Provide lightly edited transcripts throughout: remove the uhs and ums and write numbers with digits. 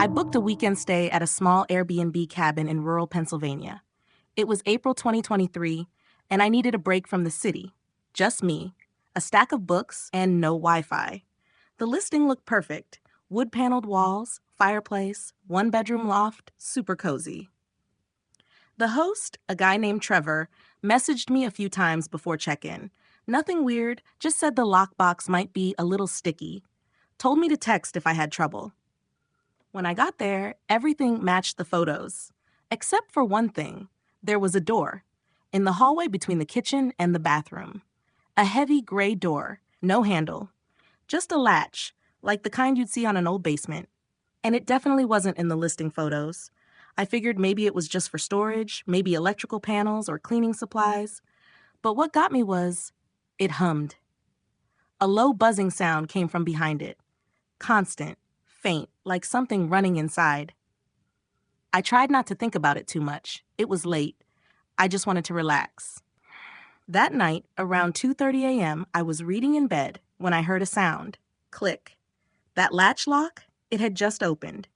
I booked a weekend stay at a small Airbnb cabin in rural Pennsylvania. It was April 2023, and I needed a break from the city. Just me, a stack of books, and no Wi-Fi. The listing looked perfect. Wood-paneled walls, fireplace, one-bedroom loft, super cozy. The host, a guy named Trevor, messaged me a few times before check-in. Nothing weird, just said the lockbox might be a little sticky. Told me to text if I had trouble. When I got there, everything matched the photos. Except for one thing. There was a door. In the hallway between the kitchen and the bathroom. A heavy gray door, no handle. Just a latch, like the kind you'd see on an old basement. And it definitely wasn't in the listing photos. I figured maybe it was just for storage, maybe electrical panels or cleaning supplies. But what got me was, it hummed. A low buzzing sound came from behind it. Constant, faint, like something running inside. I tried not to think about it too much. It was late. I just wanted to relax. That night, around 2:30 a.m., I was reading in bed when I heard a sound. Click. That latch lock? It had just opened.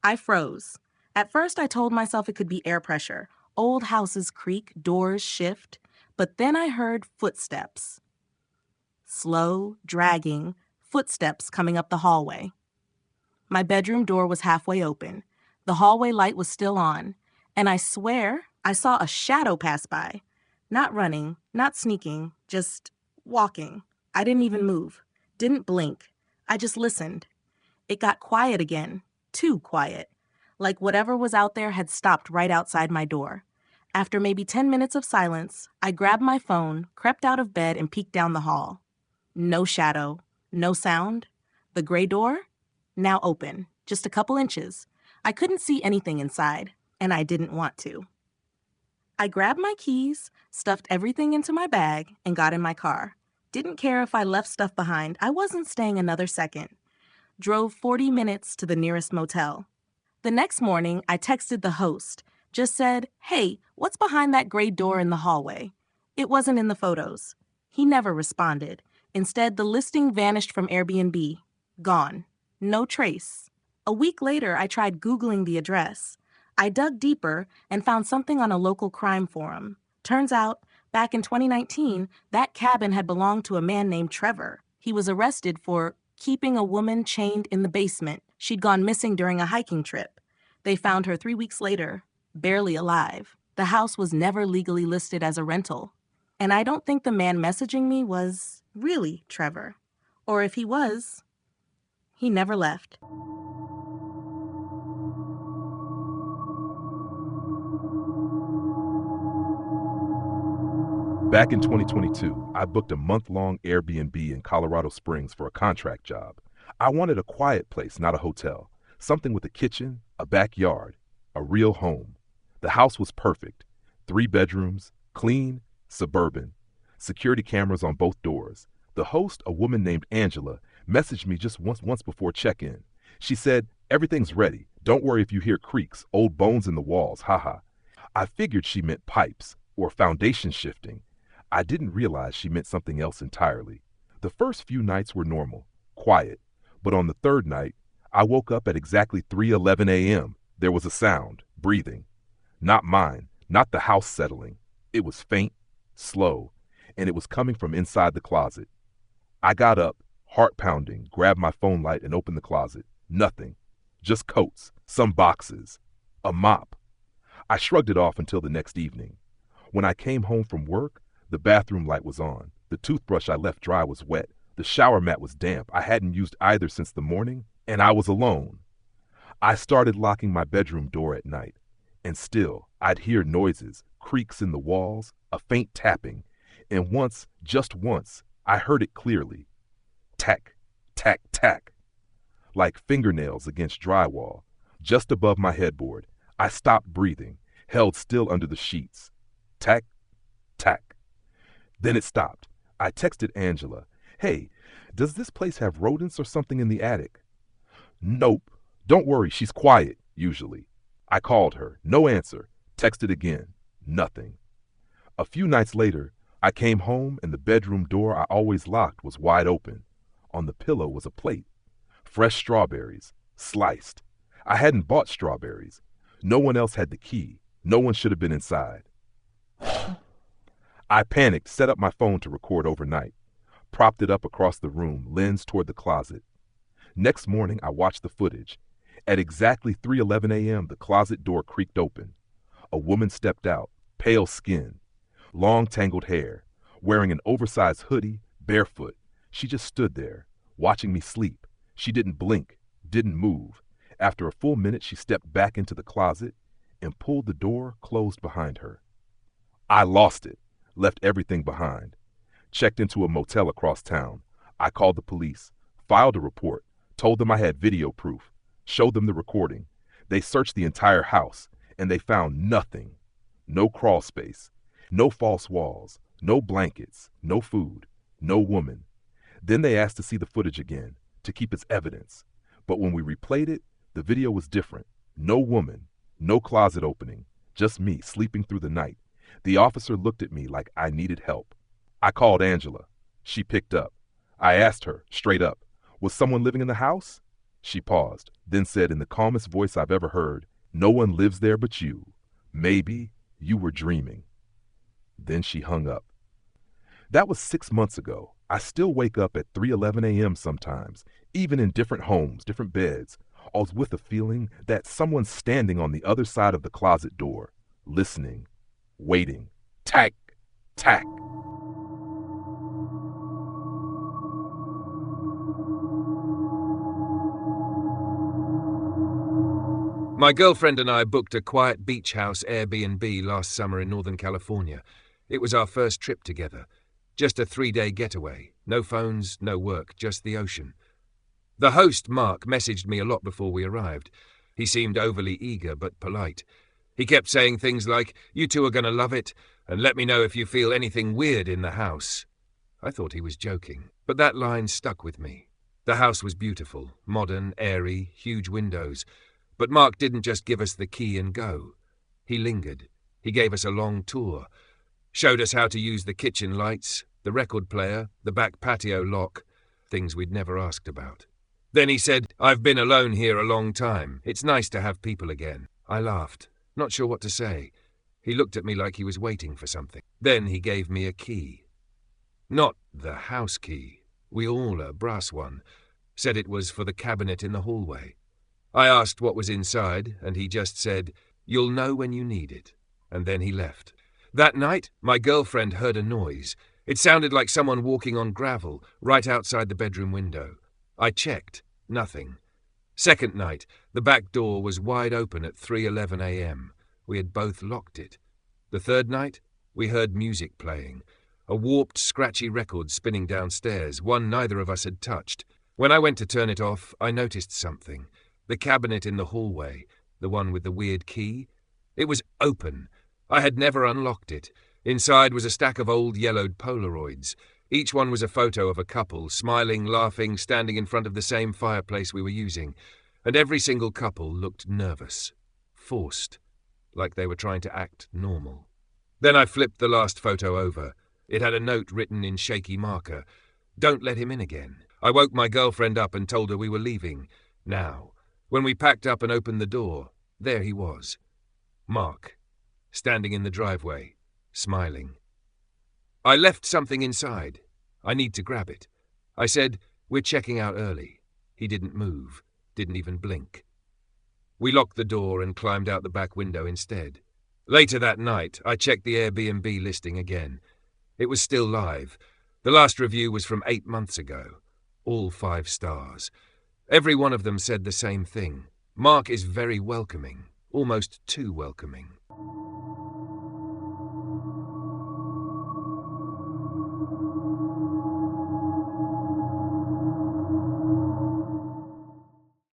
I froze. At first, I told myself it could be air pressure. Old houses creak, doors shift. But then I heard footsteps. Slow, dragging, footsteps coming up the hallway. My bedroom door was halfway open. The hallway light was still on. And I swear I saw a shadow pass by. Not running, not sneaking, just walking. I didn't even move. Didn't blink. I just listened. It got quiet again. Too quiet. Like whatever was out there had stopped right outside my door. After maybe 10 minutes of silence, I grabbed my phone, crept out of bed, and peeked down the hall. No shadow. No sound. The gray door? Now open. Just a couple inches. I couldn't see anything inside, and I didn't want to. I grabbed my keys, stuffed everything into my bag, and got in my car. Didn't care if I left stuff behind. I wasn't staying another second. Drove 40 minutes to the nearest motel. The next morning, I texted the host. Just said, "Hey, what's behind that gray door in the hallway?" It wasn't in the photos. He never responded. Instead, the listing vanished from Airbnb. Gone. No trace. A week later, I tried Googling the address. I dug deeper and found something on a local crime forum. Turns out, back in 2019, that cabin had belonged to a man named Trevor. He was arrested for keeping a woman chained in the basement. She'd gone missing during a hiking trip. They found her 3 weeks later, barely alive. The house was never legally listed as a rental. And I don't think the man messaging me was really Trevor. Or if he was, he never left. Back in 2022, I booked a month-long Airbnb in Colorado Springs for a contract job. I wanted a quiet place, not a hotel. Something with a kitchen, a backyard, a real home. The house was perfect. 3 bedrooms, clean, suburban. Security cameras on both doors. The host, a woman named Angela, messaged me just once before check-in. She said, "Everything's ready. Don't worry if you hear creaks, old bones in the walls, haha." I figured she meant pipes or foundation shifting. I didn't realize she meant something else entirely. The first few nights were normal, quiet, but on the third night, I woke up at exactly 3:11 a.m. There was a sound, breathing. Not mine, not the house settling. It was faint, slow, and it was coming from inside the closet. I got up, heart pounding, grabbed my phone light and opened the closet. Nothing. Just coats, some boxes, a mop. I shrugged it off until the next evening. When I came home from work, the bathroom light was on. The toothbrush I left dry was wet. The shower mat was damp. I hadn't used either since the morning, and I was alone. I started locking my bedroom door at night, and still I'd hear noises, creaks in the walls, a faint tapping, and once, just once, I heard it clearly. Tack, tack, tack. Like fingernails against drywall. Just above my headboard, I stopped breathing, held still under the sheets. Tack, tack. Then it stopped. I texted Angela, "Hey, does this place have rodents or something in the attic?" "Nope. Don't worry, she's quiet, usually." I called her. No answer. Texted again. Nothing. A few nights later, I came home and the bedroom door I always locked was wide open. On the pillow was a plate. Fresh strawberries, sliced. I hadn't bought strawberries. No one else had the key. No one should have been inside. I panicked, set up my phone to record overnight, propped it up across the room, lens toward the closet. Next morning, I watched the footage. At exactly 3:11 a.m., the closet door creaked open. A woman stepped out, pale skin, long tangled hair, wearing an oversized hoodie, barefoot. She just stood there, watching me sleep. She didn't blink, didn't move. After a full minute, she stepped back into the closet and pulled the door closed behind her. I lost it, left everything behind. Checked into a motel across town. I called the police, filed a report, told them I had video proof, showed them the recording. They searched the entire house, and they found nothing. No crawl space, no false walls, no blankets, no food, no woman. Then they asked to see the footage again, to keep its evidence. But when we replayed it, the video was different. No woman, no closet opening, just me sleeping through the night. The officer looked at me like I needed help. I called Angela. She picked up. I asked her, straight up, was someone living in the house? She paused, then said in the calmest voice I've ever heard, no one lives there but you. Maybe you were dreaming. Then she hung up. That was 6 months ago. I still wake up at 3:11 a.m. sometimes, even in different homes, different beds, all with a feeling that someone's standing on the other side of the closet door, listening, waiting. Tack, tack. My girlfriend and I booked a quiet beach house Airbnb last summer in Northern California. It was our first trip together. Just a 3-day getaway. No phones, no work, just the ocean. The host, Mark, messaged me a lot before we arrived. He seemed overly eager but polite. He kept saying things like, "You two are going to love it, and let me know if you feel anything weird in the house." I thought he was joking, but that line stuck with me. The house was beautiful, modern, airy, huge windows. But Mark didn't just give us the key and go. He lingered. He gave us a long tour, showed us how to use the kitchen lights, the record player, the back patio lock, things we'd never asked about. Then he said, "I've been alone here a long time. It's nice to have people again." I laughed, not sure what to say. He looked at me like he was waiting for something. Then he gave me a key. Not the house key. We all a brass one. Said it was for the cabinet in the hallway. I asked what was inside, and he just said, "You'll know when you need it." And then he left. That night, my girlfriend heard a noise. It sounded like someone walking on gravel, right outside the bedroom window. I checked. Nothing. Second night, the back door was wide open at 3:11 a.m. We had both locked it. The third night, we heard music playing. A warped, scratchy record spinning downstairs, one neither of us had touched. When I went to turn it off, I noticed something. The cabinet in the hallway, the one with the weird key, it was open. I had never unlocked it. Inside was a stack of old yellowed Polaroids. Each one was a photo of a couple, smiling, laughing, standing in front of the same fireplace we were using. And every single couple looked nervous, forced, like they were trying to act normal. Then I flipped the last photo over. It had a note written in shaky marker. "Don't let him in again." I woke my girlfriend up and told her we were leaving. Now. When we packed up and opened the door, there he was. Mark, standing in the driveway, smiling. I left something inside. I need to grab it. I said, "We're checking out early." He didn't move, didn't even blink. We locked the door and climbed out the back window instead. Later that night, I checked the Airbnb listing again. It was still live. The last review was from 8 months ago. All 5 stars. Every one of them said the same thing. Mark is very welcoming, almost too welcoming.